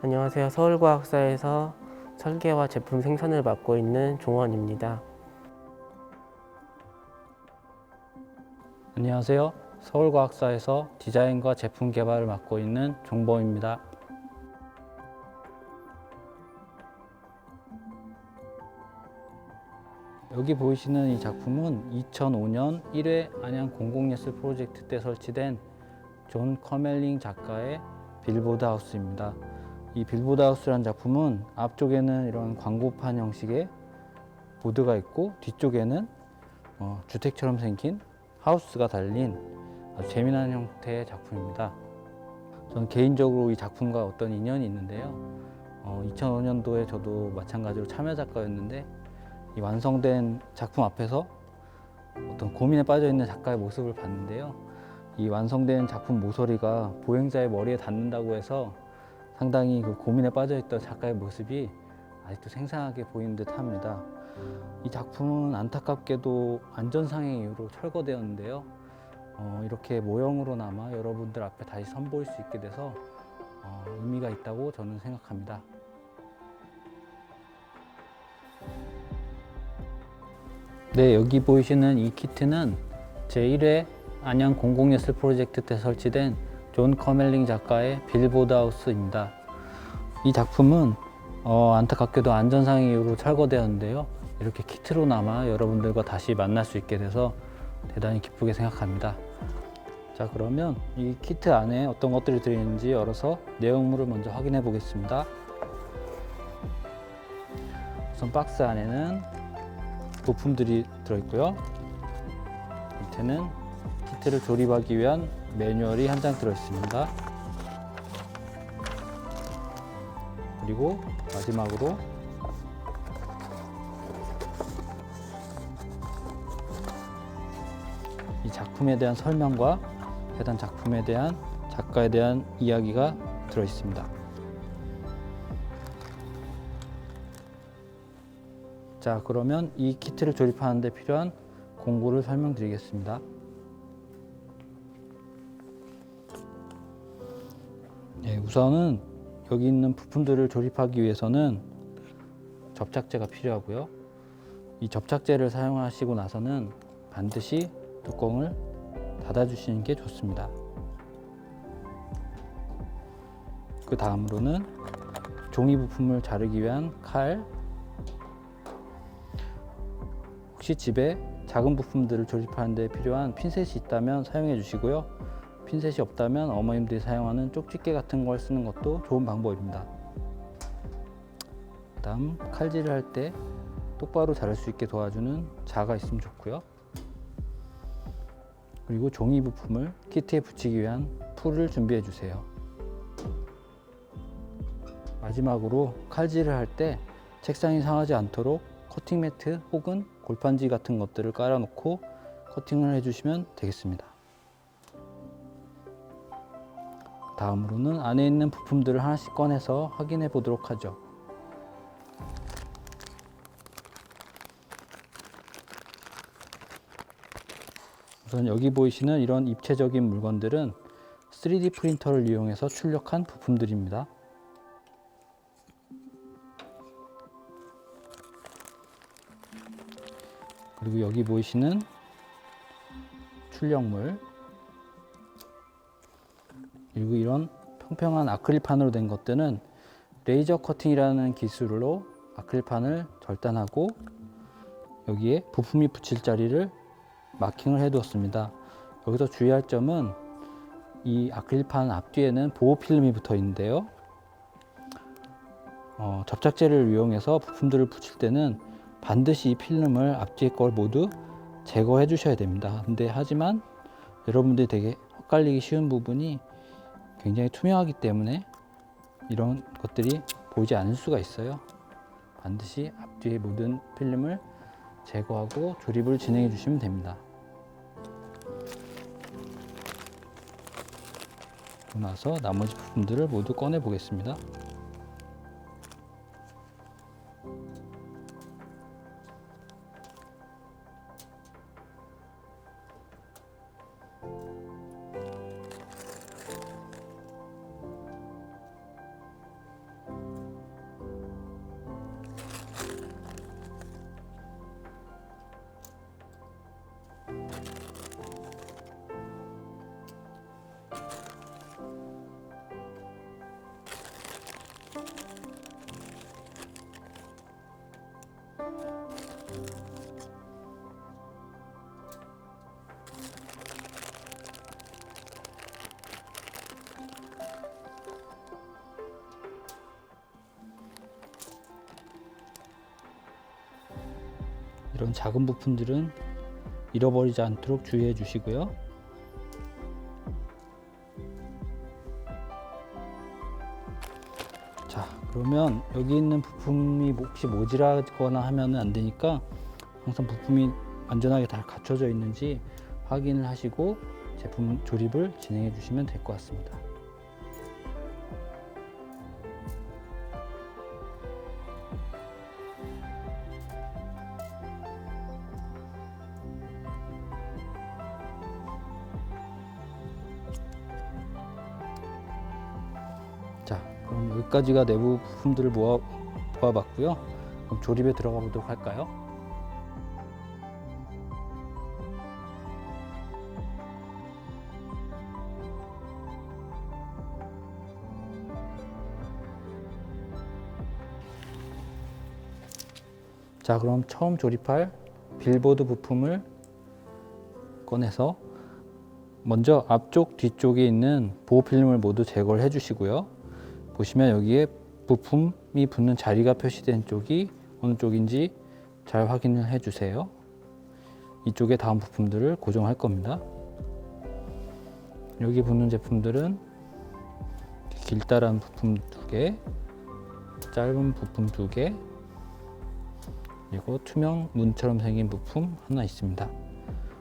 안녕하세요. 서울과학사에서 설계와 제품 생산을 맡고 있는 종원입니다. 안녕하세요. 서울과학사에서 디자인과 제품 개발을 맡고 있는 종범입니다. 여기 보이시는 이 작품은 2005년 1회 안양 공공예술 프로젝트 때 설치된 존 커멜링 작가의 빌보드 하우스입니다. 이 빌보드 하우스라는 작품은 앞쪽에는 이런 광고판 형식의 보드가 있고 뒤쪽에는 주택처럼 생긴 하우스가 달린 아주 재미난 형태의 작품입니다. 저는 개인적으로 이 작품과 어떤 인연이 있는데요. 2005년도에 저도 마찬가지로 참여 작가였는데 이 완성된 작품 앞에서 어떤 고민에 빠져 있는 작가의 모습을 봤는데요. 이 완성된 작품 모서리가 보행자의 머리에 닿는다고 해서 상당히 그 고민에 빠져 있던 작가의 모습이 아직도 생생하게 보이는 듯 합니다. 이 작품은 안타깝게도 안전상의 이유로 철거되었는데요. 이렇게 모형으로나마 여러분들 앞에 다시 선보일 수 있게 돼서 의미가 있다고 저는 생각합니다. 네, 여기 보이시는 이 키트는 제1회 안양 공공예술 프로젝트 때 설치된 존 커멜링 작가의 빌보드 하우스입니다. 이 작품은 안타깝게도 안전상의 이유로 철거되었는데요. 이렇게 키트로나마 여러분들과 다시 만날 수 있게 돼서 대단히 기쁘게 생각합니다. 자, 그러면 이 키트 안에 어떤 것들이 들어있는지 열어서 내용물을 먼저 확인해 보겠습니다. 우선 박스 안에는 부품들이 들어있고요. 밑에는 키트를 조립하기 위한 매뉴얼이 한 장 들어있습니다. 그리고 마지막으로 이 작품에 대한 설명과 해당 작품에 대한 작가에 대한 이야기가 들어있습니다. 자, 그러면 이 키트를 조립하는 데 필요한 공구를 설명드리겠습니다. 네, 우선은 여기 있는 부품들을 조립하기 위해서는 접착제가 필요하고요. 이 접착제를 사용하시고 나서는 반드시 뚜껑을 닫아주시는 게 좋습니다. 그 다음으로는 종이 부품을 자르기 위한 칼, 혹시 집에 작은 부품들을 조립하는 데 필요한 핀셋이 있다면 사용해 주시고요. 핀셋이 없다면 어머님들이 사용하는 쪽집게 같은 걸 쓰는 것도 좋은 방법입니다. 그 다음 칼질을 할 때 똑바로 자를 수 있게 도와주는 자가 있으면 좋고요. 그리고 종이 부품을 키트에 붙이기 위한 풀을 준비해 주세요. 마지막으로 칼질을 할 때 책상이 상하지 않도록 커팅 매트 혹은 골판지 같은 것들을 깔아 놓고 커팅을 해주시면 되겠습니다. 다음으로는 안에 있는 부품들을 하나씩 꺼내서 확인해 보도록 하죠. 우선 여기 보이시는 이런 입체적인 물건들은 3D 프린터를 이용해서 출력한 부품들입니다. 그리고 여기 보이시는 출력물, 그리고 이런 평평한 아크릴판으로 된 것들은 레이저 커팅이라는 기술로 아크릴판을 절단하고 여기에 부품이 붙일 자리를 마킹을 해 두었습니다. 여기서 주의할 점은 이 아크릴판 앞뒤에는 보호 필름이 붙어 있는데요. 접착제를 이용해서 부품들을 붙일 때는 반드시 이 필름을 앞뒤에 걸 모두 제거해 주셔야 됩니다. 근데 하지만 여러분들이 되게 헷갈리기 쉬운 부분이 굉장히 투명하기 때문에 이런 것들이 보이지 않을 수가 있어요. 반드시 앞뒤의 모든 필름을 제거하고 조립을 진행해 주시면 됩니다. 그러고 나서 나머지 부품들을 모두 꺼내 보겠습니다. 이런 작은 부품들은 잃어버리지 않도록 주의해 주시고요. 자, 그러면 여기 있는 부품이 혹시 모자라거나 하면 안 되니까 항상 부품이 안전하게 다 갖춰져 있는지 확인을 하시고 제품 조립을 진행해 주시면 될 것 같습니다. 자, 그럼 여기까지가 내부 부품들을 모아봤고요. 그럼 조립에 들어가 보도록 할까요? 자, 그럼 처음 조립할 빌보드 부품을 꺼내서 먼저 앞쪽 뒤쪽에 있는 보호 필름을 모두 제거를 해 주시고요. 보시면 여기에 부품이 붙는 자리가 표시된 쪽이 어느 쪽인지 잘 확인을 해 주세요. 이쪽에 다음 부품들을 고정할 겁니다. 여기 붙는 제품들은 길다란 부품 2개, 짧은 부품 2개, 그리고 투명 문처럼 생긴 부품 하나 있습니다.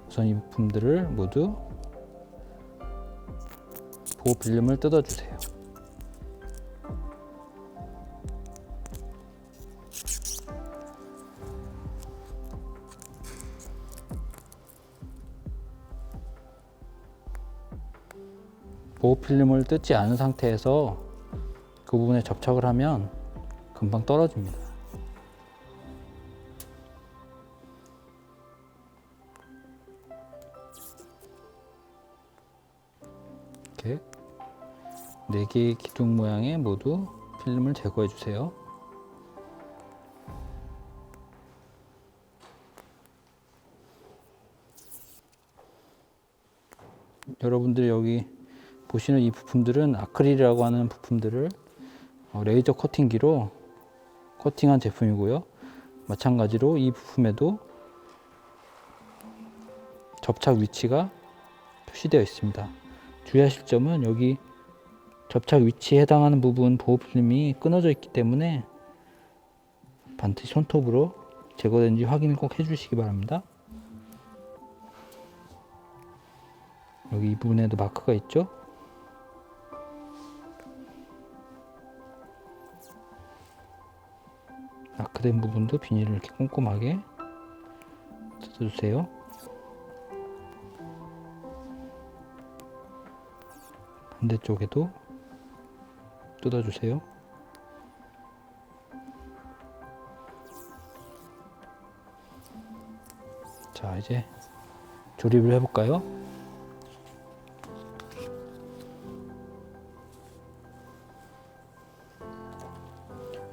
우선 이 부품들을 모두 보호 필름을 뜯어 주세요. 보호 필름을 뜯지 않은 상태에서 그 부분에 접착을 하면 금방 떨어집니다. 이렇게 4개의 기둥 모양의 모두 필름을 제거해 주세요. 여러분들이 여기 보시는 이 부품들은 아크릴이라고 하는 부품들을 레이저 커팅기로 커팅한 제품이고요. 마찬가지로 이 부품에도 접착 위치가 표시되어 있습니다. 주의하실 점은 여기 접착 위치에 해당하는 부분 보호 필름이 끊어져 있기 때문에 반드시 손톱으로 제거된지 확인을 꼭 해주시기 바랍니다. 여기 이 부분에도 마크가 있죠? 마크된 부분도 비닐을 이렇게 꼼꼼하게 뜯어주세요. 반대쪽에도 뜯어주세요. 자, 이제 조립을 해볼까요?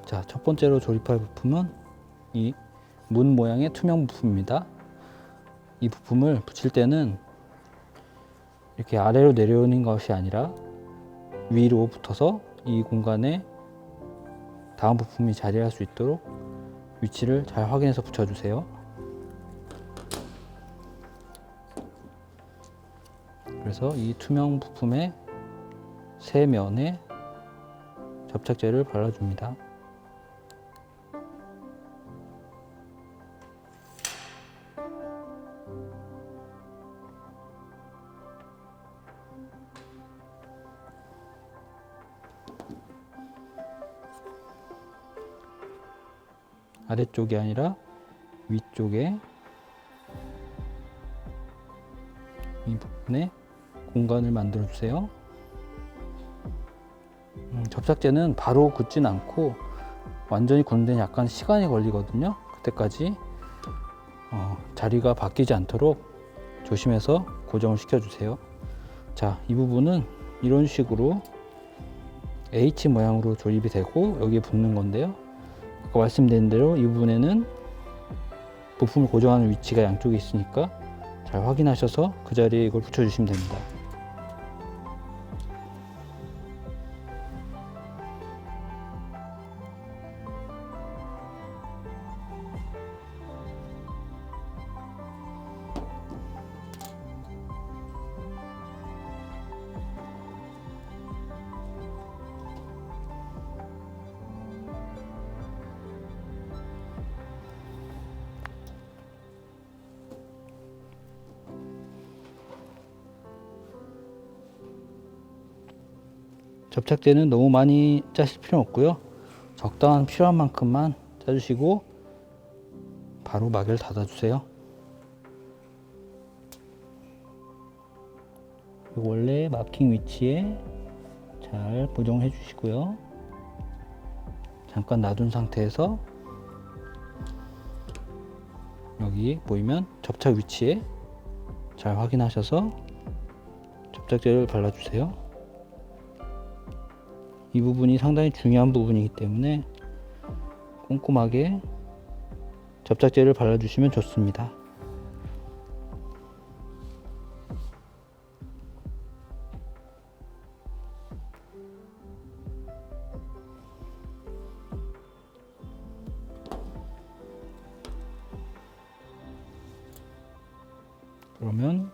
자, 첫 번째로 조립할 부품은 이 문 모양의 투명 부품입니다. 이 부품을 붙일 때는 이렇게 아래로 내려오는 것이 아니라 위로 붙어서 이 공간에 다음 부품이 자리할 수 있도록 위치를 잘 확인해서 붙여주세요. 그래서 이 투명 부품의 세 면에 접착제를 발라줍니다. 아래쪽이 아니라 위쪽에 이 부분에 공간을 만들어 주세요. 접착제는 바로 굳진 않고 완전히 굳는 데는 약간 시간이 걸리거든요. 그때까지 자리가 바뀌지 않도록 조심해서 고정을 시켜 주세요. 자, 이 부분은 이런 식으로 H 모양으로 조립이 되고 여기에 붙는 건데요. 아까 말씀드린 대로 이 부분에는 부품을 고정하는 위치가 양쪽에 있으니까 잘 확인하셔서 그 자리에 이걸 붙여 주시면 됩니다. 접착제는 너무 많이 짜실 필요는 없고요. 적당한 필요한 만큼만 짜주시고 바로 막을 닫아주세요. 원래 마킹 위치에 잘 고정해 주시고요. 잠깐 놔둔 상태에서 여기 보이면 접착 위치에 잘 확인하셔서 접착제를 발라주세요. 이 부분이 상당히 중요한 부분이기 때문에 꼼꼼하게 접착제를 발라주시면 좋습니다. 그러면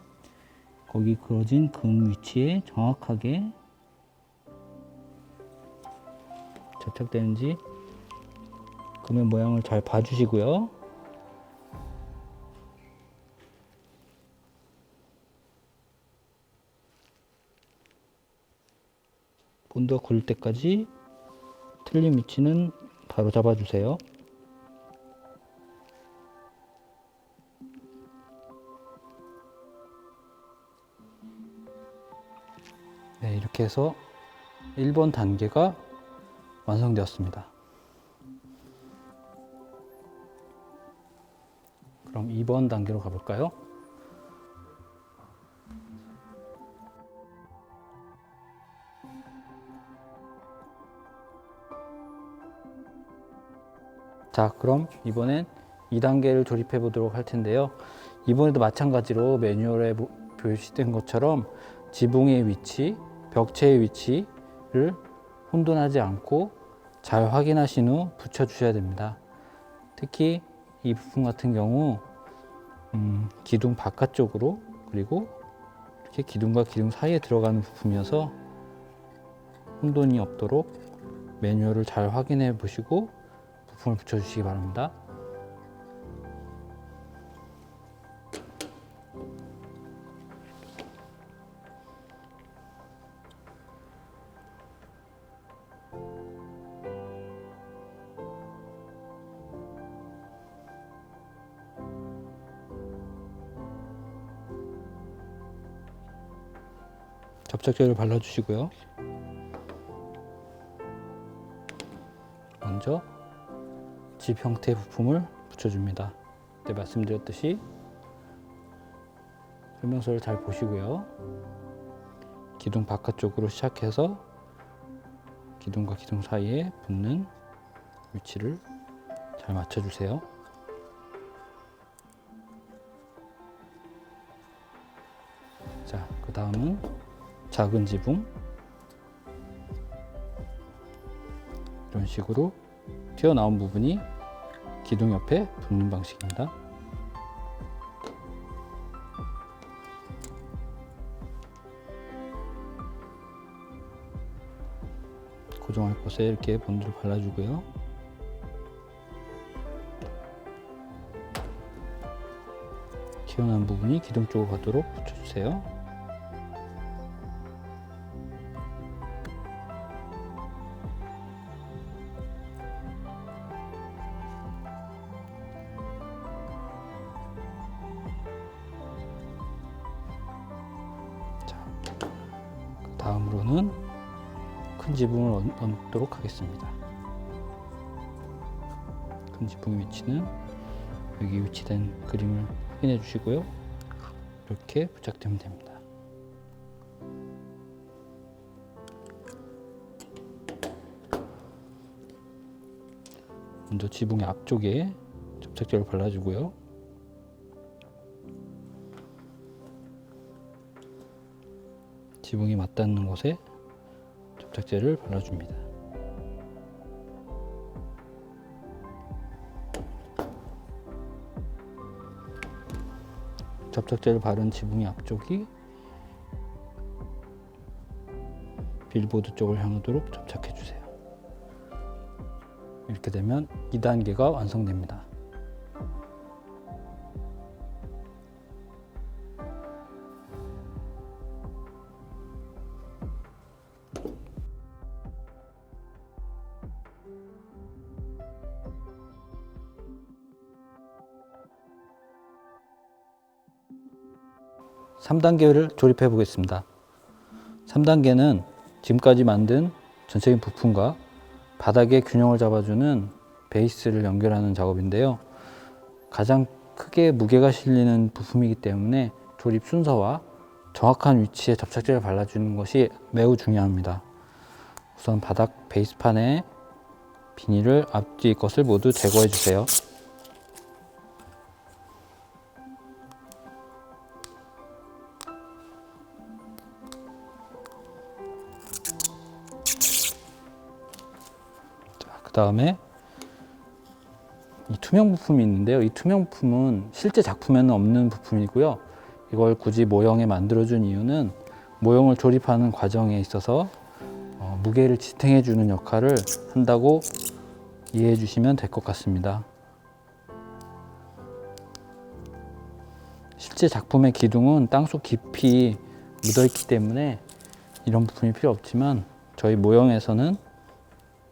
거기 그어진 금 위치에 정확하게 접착되는지 금의 모양을 잘 봐주시고요. 본드가 굳을 때까지 틀린 위치는 바로 잡아주세요. 네, 이렇게 해서 1번 단계가 완성되었습니다. 그럼 2번 단계로 가볼까요? 자, 그럼 이번엔 2단계를 조립해 보도록 할 텐데요. 이번에도 마찬가지로 매뉴얼에 표시된 것처럼 지붕의 위치, 벽체의 위치를 혼돈하지 않고 잘 확인하신 후 붙여 주셔야 됩니다. 특히 이 부품 같은 경우 기둥 바깥쪽으로 그리고 이렇게 기둥과 기둥 사이에 들어가는 부품이어서 혼돈이 없도록 매뉴얼을 잘 확인해 보시고 부품을 붙여 주시기 바랍니다. 접착제를 발라주시고요. 먼저 집 형태의 부품을 붙여줍니다. 그때 말씀드렸듯이 설명서를 잘 보시고요. 기둥 바깥쪽으로 시작해서 기둥과 기둥 사이에 붙는 위치를 잘 맞춰주세요. 자, 그 다음은 작은 지붕 이런 식으로 튀어나온 부분이 기둥 옆에 붙는 방식입니다. 고정할 곳에 이렇게 본드를 발라주고요. 튀어나온 부분이 기둥 쪽으로 가도록 붙여주세요. 자, 다음으로는 큰 지붕을 얹도록 하겠습니다. 큰 지붕의 위치는 여기 위치된 그림을 확인해 주시고요. 이렇게 부착되면 됩니다. 먼저 지붕의 앞쪽에 접착제를 발라주고요. 지붕이 맞닿는 곳에 접착제를 발라줍니다. 접착제를 바른 지붕의 앞쪽이 빌보드 쪽을 향하도록 접착해 주세요. 이렇게 되면 2단계가 완성됩니다. (3단계를) 조립해 보겠습니다. 3단계는 지금까지 만든 전체적인 부품과 바닥의 균형을 잡아주는 베이스를 연결하는 작업인데요. 가장 크게 무게가 실리는 부품이기 때문에 조립 순서와 정확한 위치에 접착제를 발라주는 것이 매우 중요합니다. 우선 바닥 베이스판에 비닐을 앞뒤 것을 모두 제거해 주세요. 그 다음에 이 투명 부품이 있는데요. 이 투명 부품은 실제 작품에는 없는 부품이고요. 이걸 굳이 모형에 만들어준 이유는 모형을 조립하는 과정에 있어서 무게를 지탱해 주는 역할을 한다고 이해해 주시면 될 것 같습니다. 실제 작품의 기둥은 땅속 깊이 묻어 있기 때문에 이런 부품이 필요 없지만 저희 모형에서는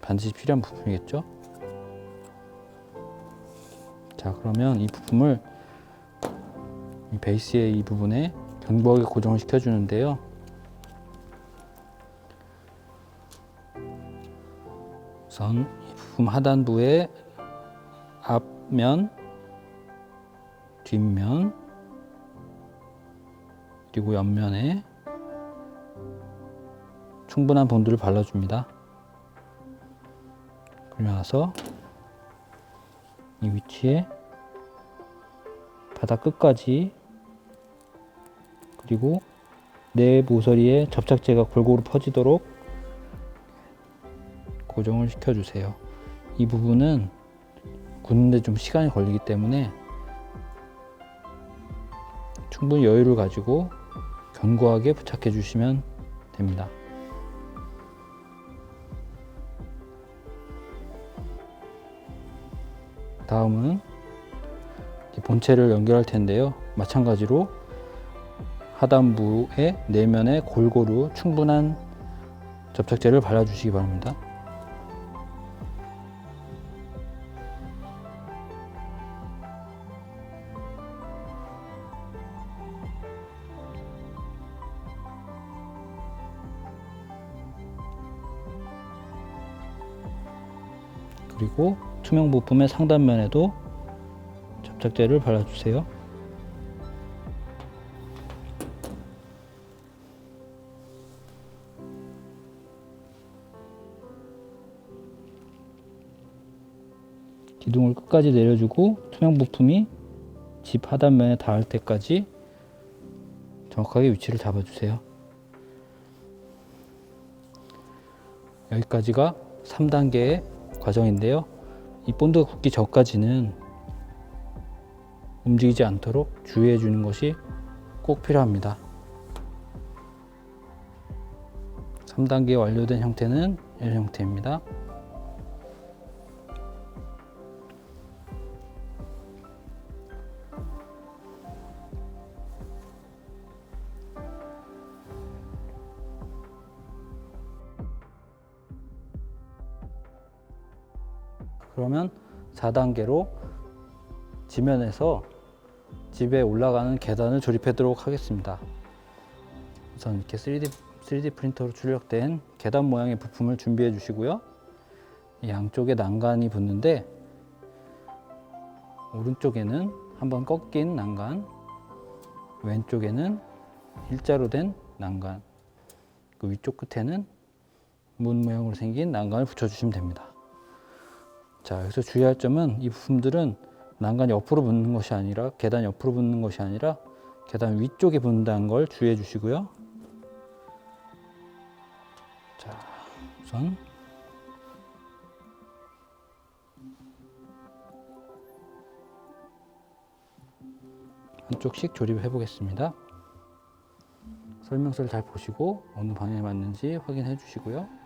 반드시 필요한 부품이겠죠. 자, 그러면 이 부품을 이 베이스의 이 부분에 견고하게 고정을 시켜 주는데요. 우선 이 부품 하단부의 앞면, 뒷면, 그리고 옆면에 충분한 본드를 발라줍니다. 그리고 나서 이 위치에 바닥 끝까지 그리고 내 모서리에 접착제가 골고루 퍼지도록 고정을 시켜주세요. 이 부분은 굳는데 좀 시간이 걸리기 때문에 충분히 여유를 가지고 견고하게 부착해 주시면 됩니다. 다음은 본체를 연결할 텐데요. 마찬가지로 하단부의 내면에 골고루 충분한 접착제를 발라주시기 바랍니다. 그리고 투명 부품의 상단면에도 접착제를 발라주세요. 기둥을 끝까지 내려주고 투명 부품이 집 하단면에 닿을 때까지 정확하게 위치를 잡아주세요. 여기까지가 3단계의 과정인데요. 이 본드가 굳기 전까지는 움직이지 않도록 주의해 주는 것이 꼭 필요합니다. 3단계 완료된 형태는 이런 형태입니다. 그러면 4단계로 지면에서 집에 올라가는 계단을 조립하도록 하겠습니다. 우선 이렇게 3D 프린터로 출력된 계단 모양의 부품을 준비해 주시고요. 이 양쪽에 난간이 붙는데 오른쪽에는 한번 꺾인 난간, 왼쪽에는 일자로 된 난간, 그 위쪽 끝에는 문 모양으로 생긴 난간을 붙여주시면 됩니다. 자, 여기서 주의할 점은 이 부품들은 난간이 옆으로 붙는 것이 아니라 계단 옆으로 붙는 것이 아니라 계단 위쪽에 붙는다는 걸 주의해 주시고요. 자, 우선 한쪽씩 조립해 보겠습니다. 설명서를 잘 보시고 어느 방향에 맞는지 확인해 주시고요.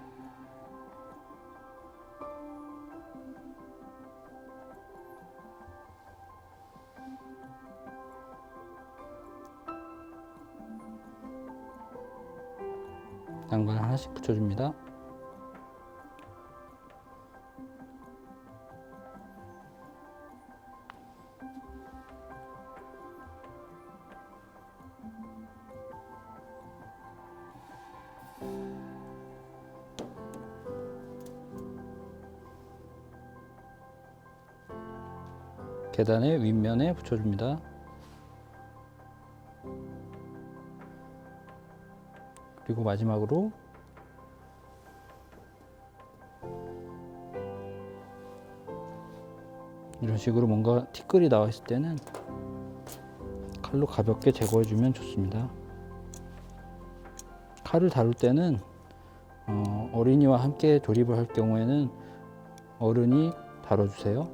난간을 하나씩 붙여줍니다. 계단의 윗면에 붙여줍니다. 그리고 마지막으로 이런 식으로 뭔가 티끌이 나와 있을 때는 칼로 가볍게 제거해 주면 좋습니다. 칼을 다룰 때는 어린이와 함께 조립을 할 경우에는 어른이 다뤄주세요.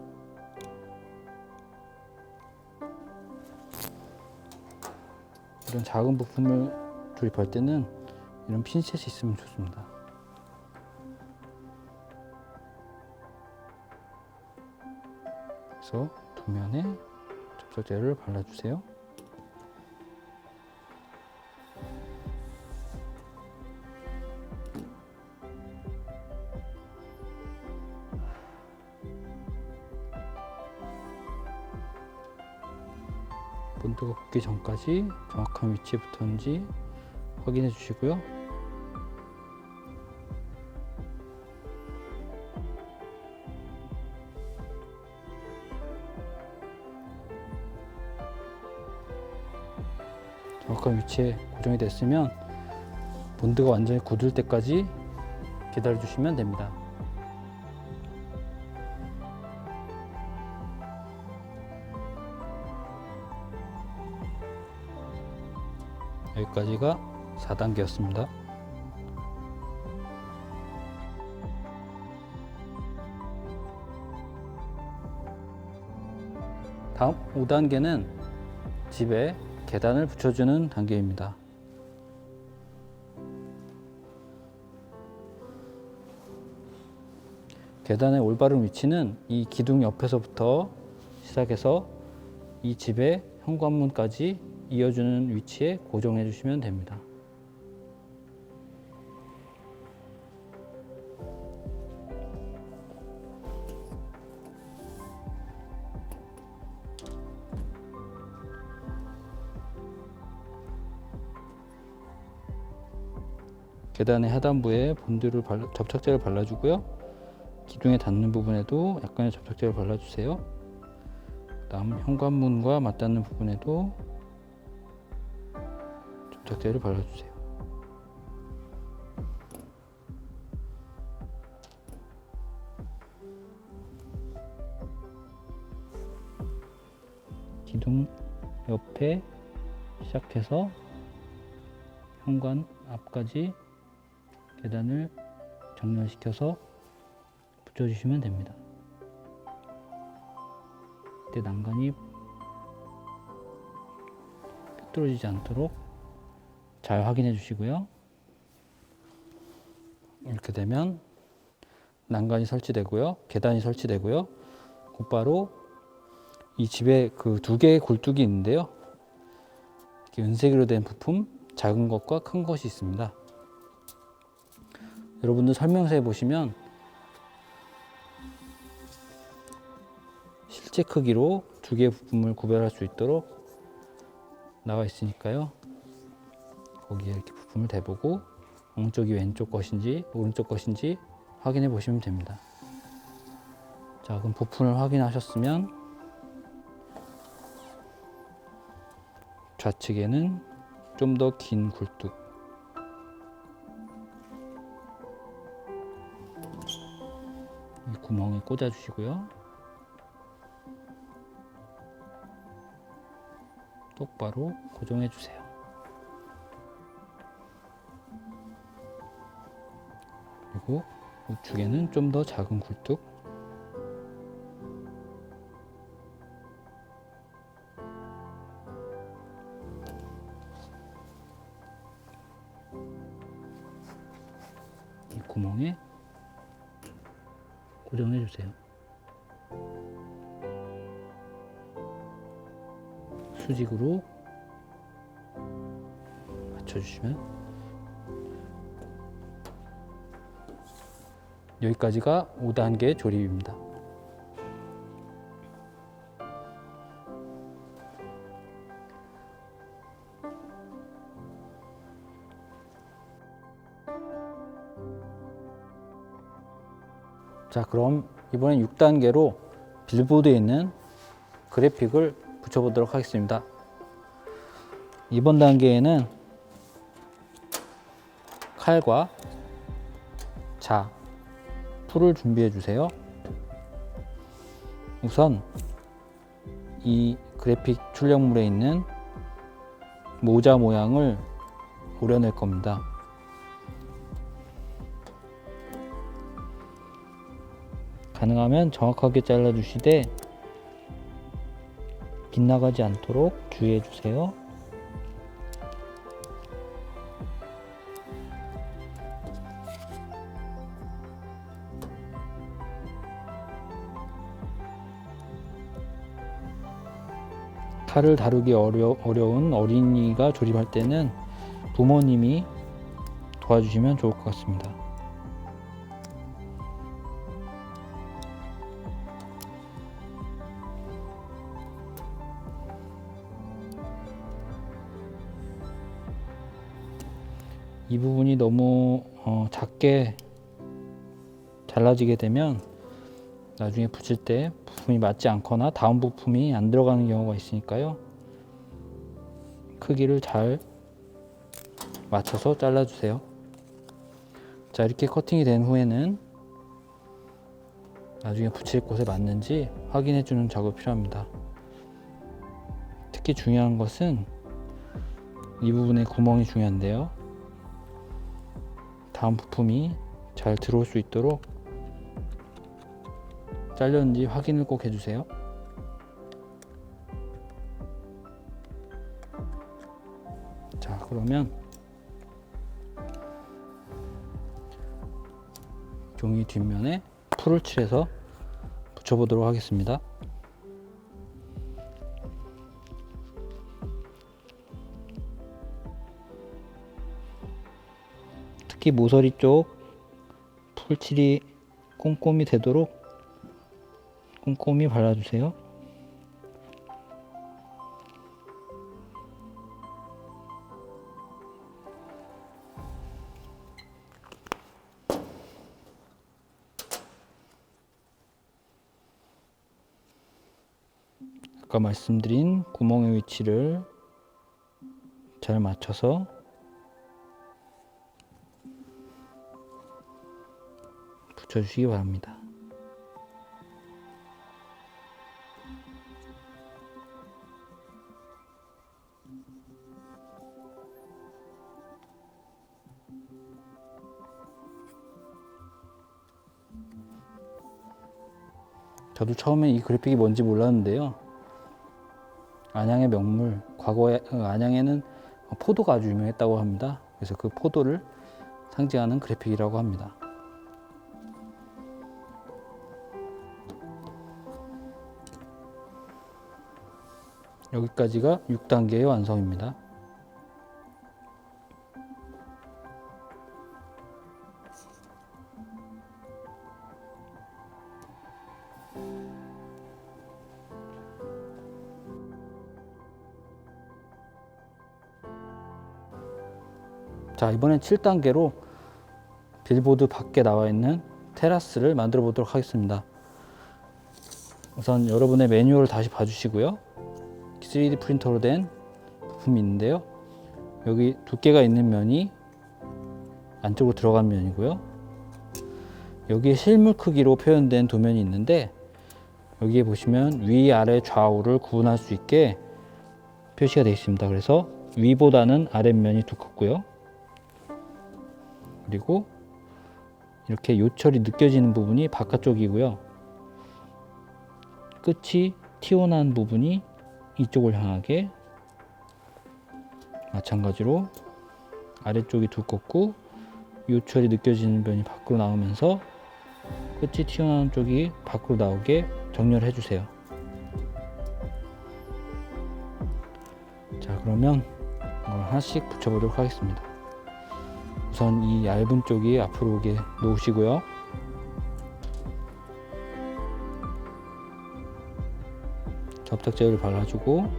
이런 작은 부품을 조립할 때는 이런 핀셋이 있으면 좋습니다. 그래서 두 면에 접착제를 발라주세요. 본드가 굳기 전까지 정확한 위치에 붙었는지 확인해 주시고요. 정확한 위치에 고정이 됐으면 본드가 완전히 굳을 때까지 기다려 주시면 됩니다. 여기까지가 4단계였습니다. 다음 5단계는 집에 계단을 붙여주는 단계입니다. 계단의 올바른 위치는 이 기둥 옆에서부터 시작해서 이 집의 현관문까지 이어주는 위치에 고정해 주시면 됩니다. 계단의 하단부에 접착제를 발라주고요. 기둥에 닿는 부분에도 약간의 접착제를 발라주세요. 다음 현관문과 맞닿는 부분에도 접착제를 발라주세요. 기둥 옆에 시작해서 현관 앞까지 계단을 정렬시켜서 붙여주시면 됩니다. 이때 난간이 삐뚤어지지 않도록 잘 확인해 주시고요. 이렇게 되면 난간이 설치되고요, 계단이 설치되고요, 곧바로 이 집에 그 두 개의 굴뚝이 있는데요. 이렇게 은색으로 된 부품, 작은 것과 큰 것이 있습니다. 여러분들 설명서에 보시면 실제 크기로 두 개의 부품을 구별할 수 있도록 나와 있으니까요. 거기에 이렇게 부품을 대보고 어느 쪽이 왼쪽 것인지 오른쪽 것인지 확인해 보시면 됩니다. 자, 그럼 부품을 확인하셨으면 좌측에는 좀 더 긴 굴뚝, 이 구멍에 꽂아 주시고요. 똑바로 고정해 주세요. 그리고 우측에는 좀 더 작은 굴뚝, 이 구멍에 고정해 주세요. 수직으로 맞춰주시면, 여기까지가 5단계 조립입니다. 자, 그럼 이번엔 6단계로 빌보드에 있는 그래픽을 붙여보도록 하겠습니다. 이번 단계에는 칼과 자, 풀을 준비해 주세요. 우선 이 그래픽 출력물에 있는 모자 모양을 오려낼 겁니다. 가능하면 정확하게 잘라 주시되 빗나가지 않도록 주의해 주세요. 칼을 다루기 어려운 어린이가 조립할 때는 부모님이 도와주시면 좋을 것 같습니다. 이 부분이 너무 작게 잘라지게 되면 나중에 붙일 때 부품이 맞지 않거나 다음 부품이 안 들어가는 경우가 있으니까요. 크기를 잘 맞춰서 잘라주세요. 자, 이렇게 커팅이 된 후에는 나중에 붙일 곳에 맞는지 확인해 주는 작업이 필요합니다. 특히 중요한 것은 이 부분의 구멍이 중요한데요. 다음 부품이 잘 들어올 수 있도록 잘렸는지 확인을 꼭 해주세요. 자, 그러면 종이 뒷면에 풀을 칠해서 붙여보도록 하겠습니다. 특히 모서리 쪽 풀칠이 꼼꼼히 되도록 꼼꼼히 발라주세요. 아까 말씀드린 구멍의 위치를 잘 맞춰서 붙여주시기 바랍니다. 저도 처음에 이 그래픽이 뭔지 몰랐는데요. 안양의 명물, 과거에 안양에는 포도가 아주 유명했다고 합니다. 그래서 그 포도를 상징하는 그래픽이라고 합니다. 여기까지가 6단계의 완성입니다. 자, 이번엔 7단계로 빌보드 밖에 나와 있는 테라스를 만들어 보도록 하겠습니다. 우선 여러분의 매뉴얼을 다시 봐주시고요. 3D 프린터로 된 부품이 있는데요. 여기 두께가 있는 면이 안쪽으로 들어간 면이고요. 여기에 실물 크기로 표현된 도면이 있는데, 여기에 보시면 위아래 좌우를 구분할 수 있게 표시가 되어 있습니다. 그래서 위보다는 아랫면이 두껍고요. 그리고 이렇게 요철이 느껴지는 부분이 바깥쪽이고요. 끝이 튀어나온 부분이 이쪽을 향하게, 마찬가지로 아래쪽이 두껍고 요철이 느껴지는 면이 밖으로 나오면서 끝이 튀어나온 쪽이 밖으로 나오게 정렬을 해주세요. 자, 그러면 이걸 하나씩 붙여보도록 하겠습니다. 우선 이 얇은 쪽이 앞으로 오게 놓으시고요. 접착제를 발라주고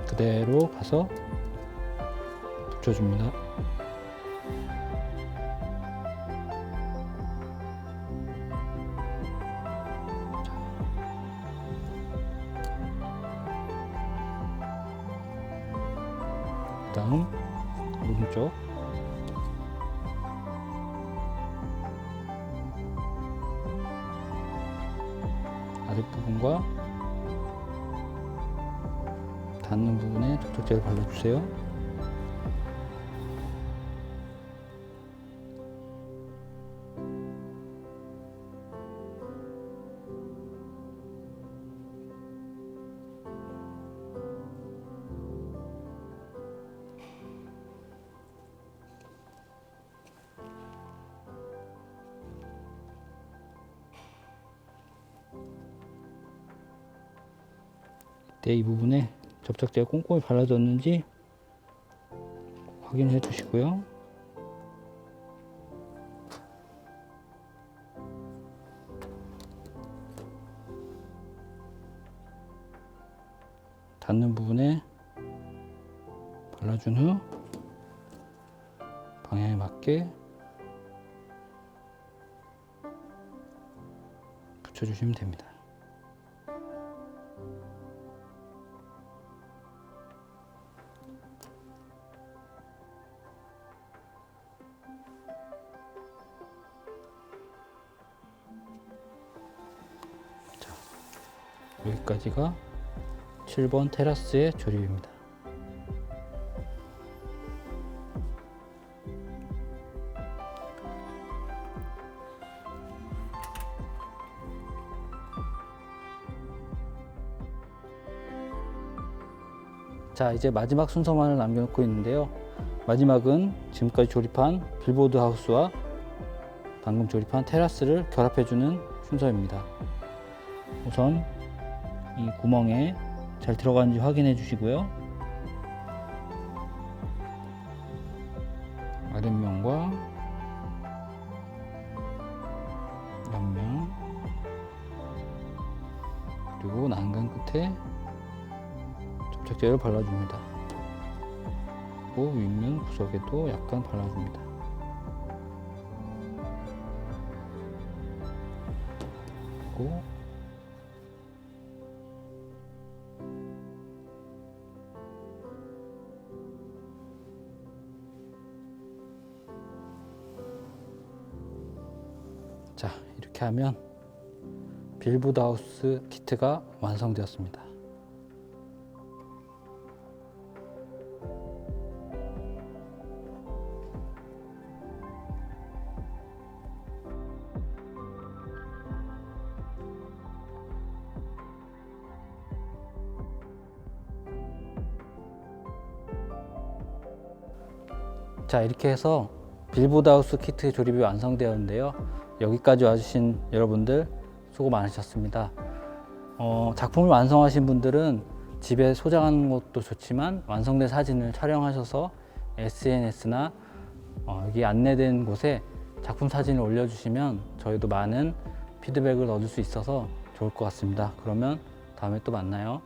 그대로 가서 붙여줍니다. 다음 오른쪽 아랫부분과 닿는 부분에 접착제를 발라주세요. 이때 이 부분에 접착제가 꼼꼼히 발라졌는지 확인해 주시고요. 닿는 부분에 발라준 후 방향에 맞게 붙여주시면 됩니다. 여기까지가 7번 테라스의 조립입니다. 자, 이제 마지막 순서만을 남겨놓고 있는데요. 마지막은 지금까지 조립한 빌보드 하우스와 방금 조립한 테라스를 결합해주는 순서입니다. 우선 이 구멍에 잘 들어가는지 확인해 주시고요. 아랫면과 옆면 그리고 난간 끝에 접착제를 발라줍니다. 그리고 윗면 구석에도 약간 발라줍니다. 그리고 자, 이렇게 하면 빌보드 하우스 키트가 완성되었습니다. 자, 이렇게 해서 빌보드하우스 키트 조립이 완성되었는데요. 여기까지 와주신 여러분들 수고 많으셨습니다. 작품을 완성하신 분들은 집에 소장하는 것도 좋지만 완성된 사진을 촬영하셔서 SNS나 여기 안내된 곳에 작품 사진을 올려주시면 저희도 많은 피드백을 얻을 수 있어서 좋을 것 같습니다. 그러면 다음에 또 만나요.